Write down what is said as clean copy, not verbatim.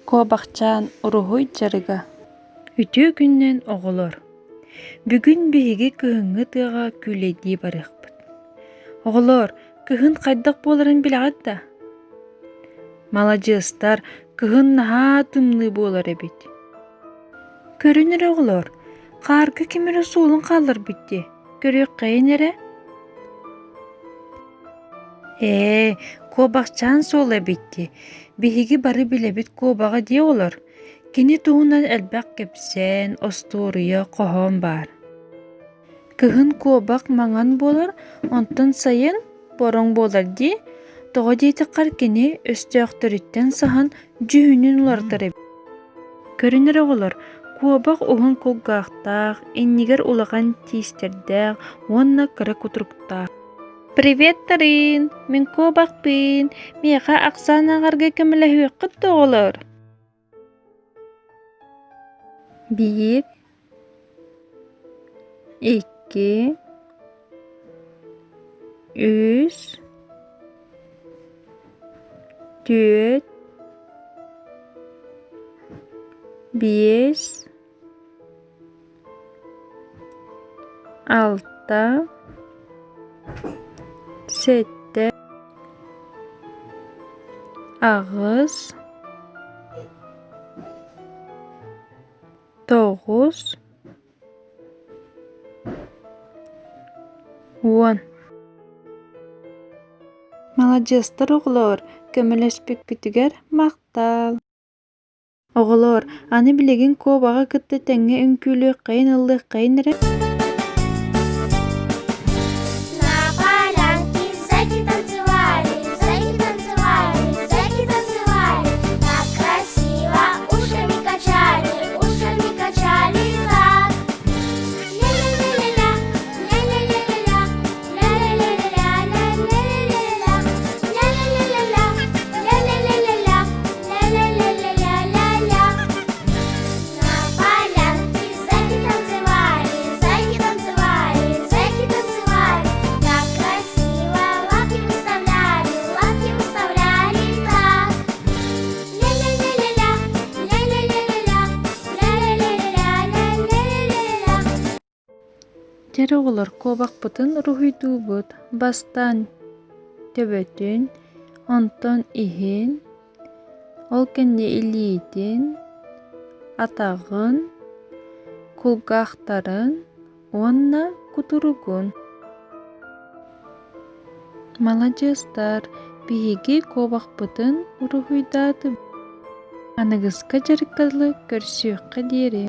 Куобахчаан уруһуй дьарыга. Үтүө күннен оҕолор. Бүгүн биһиги кыһыҥҥы тыаҕа күлэйдии барыахпыт. Оҕолор, кыһын хайдах буоларын билэҕит да. Маладьыастар, кыһын наһаа тымныы буолар эбит. Көрүн эрэ оҕолор, хаарга кимирэ суулун хаалларбыт дии, көрүөххэйин эрэ. Куобахчаан суол эбитти. Биһиги бары билэбит куобаҕа дии оҕолор. Кини туһунан элбэх кэпсээн, остуоруйа хоһоон баар. Кыһын куобах маҥан буолар, онтон сайын бороҥ буолар дии, тоҕо диэтиккар кини өстөөхтөрүттэн саһан дьүһүнүн улартар эбит. Көрүн эрэ оҕолор, куобах уһун кулгаахтаах, иннигэр улахан тиистердээх, уонна кыра кутуруктаах. «Привет, Тарын! Мин куобахпыын, миэхэ Ахсанааҕарга көмөлөһүөххүт да оҕолор». Биир, икки, үс, түөт, биэс, алта, сетте, аҕыс, тоҕус, уон. Маладьыастар оҕолор, көмөлөспүкпүтүгэр махтаал. Оҕолор, аны билигин куобаҕа кытта тэҥҥэ үҥкүүлүөххэйин ыллыаххайын эрэ. Дьэ оҕолор, куобахпытын уруһуйдуубут, бастаан төбөтүн, онтон иһин, ол кэннэ илиитин, атаҕын, кулгаахтарын, уонна кутуругун. Маладьыастар, биһиги куобахпытын уруһуйдаатыбыт. Аныгыска дьарыккаллы көрсүөххэ диэри.